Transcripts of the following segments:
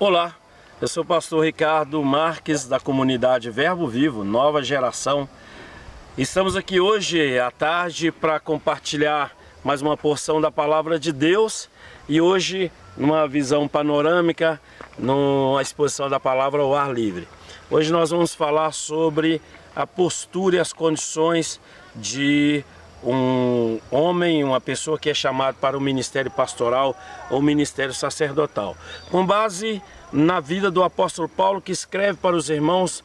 Olá, eu sou o pastor Ricardo Marques da comunidade Verbo Vivo, Nova Geração. Estamos aqui hoje à tarde para compartilhar mais uma porção da Palavra de Deus e hoje numa visão panorâmica, numa exposição da Palavra ao ar livre. Hoje nós vamos falar sobre a postura e as condições de um homem, uma pessoa que é chamado para o ministério pastoral ou ministério sacerdotal, com base na vida do apóstolo Paulo, que escreve para os irmãos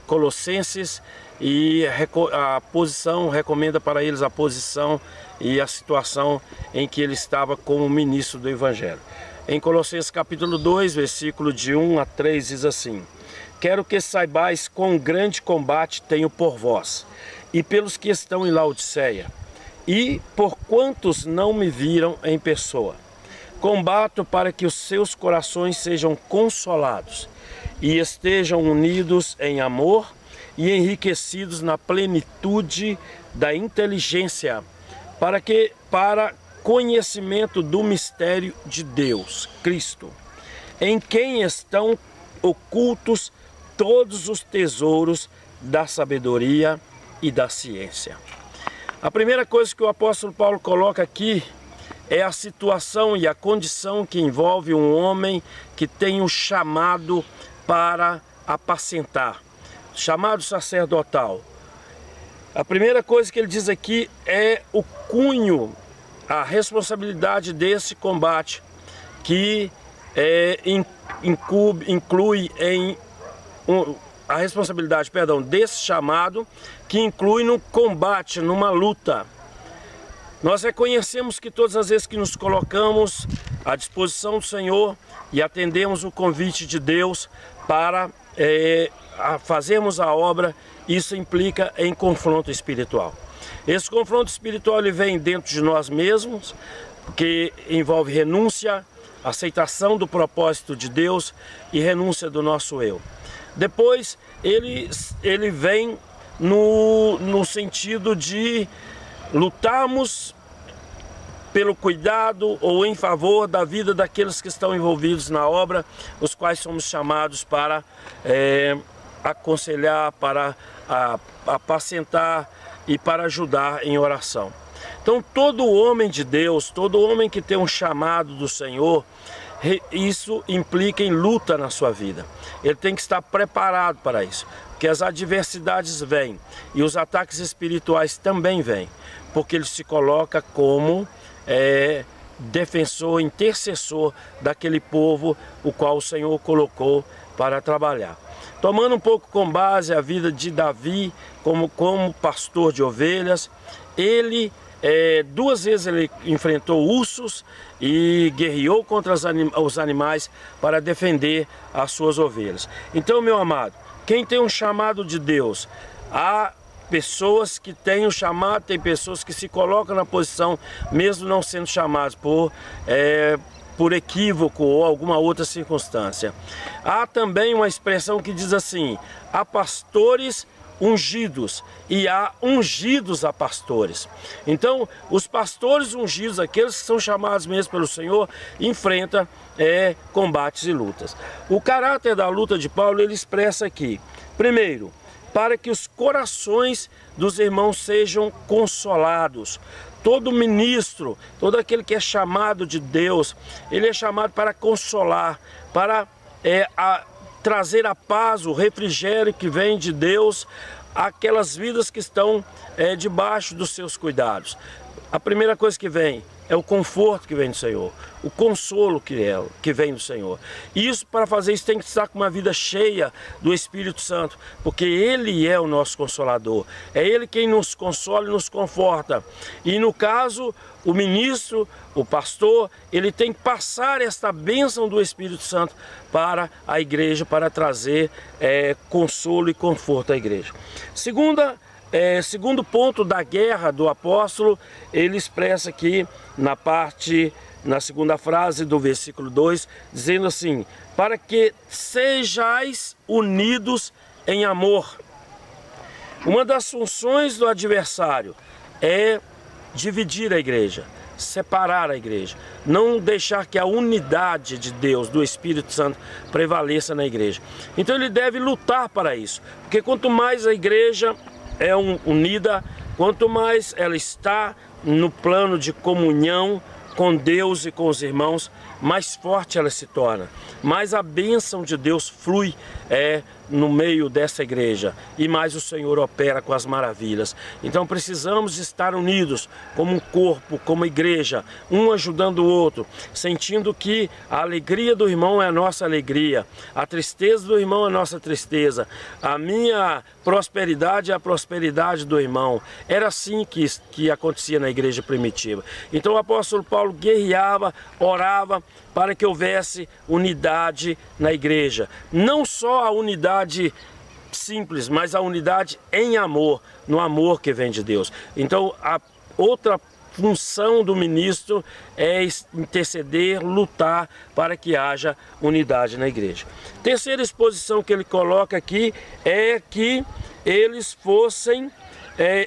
colossenses, e a posição, recomenda para eles a posição e a situação em que ele estava como ministro do Evangelho. Em Colossenses capítulo 2, versículo de 1 a 3 diz assim: quero que saibais quão grande combate tenho por vós e pelos que estão em Laodiceia, e por quantos não me viram em pessoa. Combato para que os seus corações sejam consolados e estejam unidos em amor e enriquecidos na plenitude da inteligência, para conhecimento do mistério de Deus, Cristo, em quem estão ocultos todos os tesouros da sabedoria e da ciência. A primeira coisa que o apóstolo Paulo coloca aqui é a situação e a condição que envolve um homem que tem um chamado para apacentar, chamado sacerdotal. A primeira coisa que ele diz aqui é o cunho, a responsabilidade desse combate, que inclui a responsabilidade, desse chamado, que inclui no combate, numa luta. Nós reconhecemos que todas as vezes que nos colocamos à disposição do Senhor e atendemos o convite de Deus para fazermos a obra, isso implica em confronto espiritual. Esse confronto espiritual ele vem dentro de nós mesmos, que envolve renúncia, aceitação do propósito de Deus e renúncia do nosso eu. Depois ele vem no sentido de lutarmos pelo cuidado ou em favor da vida daqueles que estão envolvidos na obra, os quais somos chamados para aconselhar, para apacentar e para ajudar em oração. Então todo homem de Deus, todo homem que tem um chamado do Senhor, isso implica em luta na sua vida. Ele tem que estar preparado para isso, porque as adversidades vêm e os ataques espirituais também vêm, porque ele se coloca como defensor, intercessor daquele povo o qual o Senhor colocou para trabalhar. Tomando um pouco com base a vida de Davi como pastor de ovelhas, ele duas vezes ele enfrentou ursos e guerreou contra os animais para defender as suas ovelhas. Então, meu amado, quem tem um chamado de Deus, há pessoas que têm um chamado, tem pessoas que se colocam na posição, mesmo não sendo chamados por equívoco ou alguma outra circunstância. Há também uma expressão que diz assim: há pastores ungidos e há ungidos a pastores. Então, os pastores ungidos, aqueles que são chamados mesmo pelo Senhor, enfrentam combates e lutas. O caráter da luta de Paulo ele expressa aqui: primeiro, para que os corações dos irmãos sejam consolados. Todo ministro, todo aquele que é chamado de Deus, ele é chamado para consolar, para trazer a paz, o refrigério que vem de Deus àquelas vidas que estão debaixo dos seus cuidados. A primeira coisa que vem é o conforto que vem do Senhor, o consolo que vem do Senhor. E isso, para fazer isso, tem que estar com uma vida cheia do Espírito Santo, porque Ele é o nosso Consolador. É Ele quem nos consola e nos conforta. E no caso, o ministro, o pastor, ele tem que passar esta bênção do Espírito Santo para a igreja, para trazer consolo e conforto à igreja. Segundo ponto da guerra do apóstolo, ele expressa aqui na segunda frase do versículo 2, dizendo assim: para que sejais unidos em amor. Uma das funções do adversário é dividir a igreja, separar a igreja, não deixar que a unidade de Deus, do Espírito Santo, prevaleça na igreja. Então ele deve lutar para isso, porque quanto mais a igreja é unida, quanto mais ela está no plano de comunhão com Deus e com os irmãos, mais forte ela se torna, mais a bênção de Deus flui no meio dessa igreja e mais o Senhor opera com as maravilhas. Então precisamos estar unidos como um corpo, como igreja, um ajudando o outro, sentindo que a alegria do irmão é a nossa alegria, a tristeza do irmão é a nossa tristeza, a minha prosperidade é a prosperidade do irmão. Era assim que acontecia na igreja primitiva. Então o apóstolo Paulo guerreava, orava para que houvesse unidade na igreja. Não só a unidade simples, mas a unidade em amor, no amor que vem de Deus. Então a outra função do ministro é interceder, lutar para que haja unidade na igreja. Terceira exposição que ele coloca aqui é que eles fossem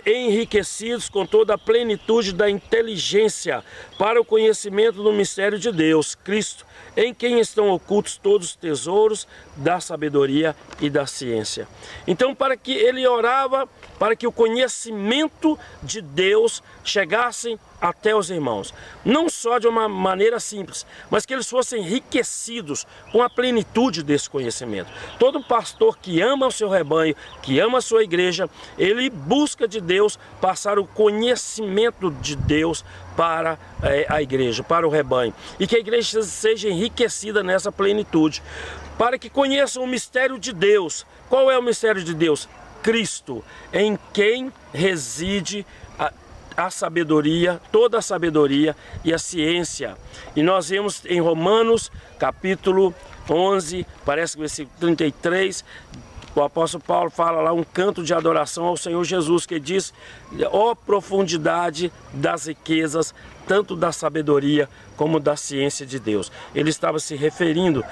enriquecidos com toda a plenitude da inteligência para o conhecimento do mistério de Deus, Cristo, em quem estão ocultos todos os tesouros da sabedoria e da ciência. Então, para que ele orava, para que o conhecimento de Deus chegasse até os irmãos, não só de uma maneira simples, mas que eles fossem enriquecidos com a plenitude desse conhecimento. Todo pastor que ama o seu rebanho, que ama a sua igreja, ele busca de Deus passar o conhecimento de Deus para a igreja, para o rebanho, e que a igreja seja enriquecida nessa plenitude, para que conheçam o mistério de Deus. Qual é o mistério de Deus? Cristo, em quem reside a sabedoria, toda a sabedoria e a ciência. E nós vemos em Romanos, capítulo 11, parece que versículo 33, o apóstolo Paulo fala lá um canto de adoração ao Senhor Jesus, que diz: ó profundidade das riquezas, tanto da sabedoria como da ciência de Deus. Ele estava se referindo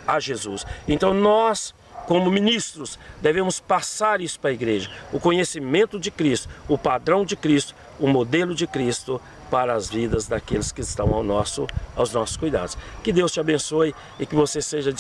a Jesus. Então nós, como ministros, devemos passar isso para a igreja, o conhecimento de Cristo, o padrão de Cristo, o modelo de Cristo para as vidas daqueles que estão aos nossos cuidados. Que Deus te abençoe e que você seja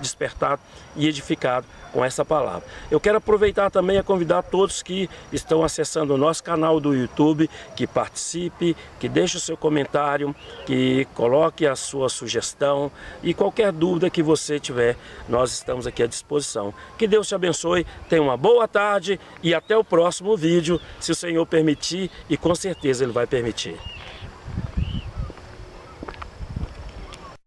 despertado e edificado com essa palavra. Eu quero aproveitar também a convidar todos que estão acessando o nosso canal do YouTube, que participe, que deixe o seu comentário, que coloque a sua sugestão e qualquer dúvida que você tiver, nós estamos aqui à disposição. Que Deus te abençoe, tenha uma boa tarde e até o próximo vídeo, se o Senhor permitir, e com certeza Ele vai permitir.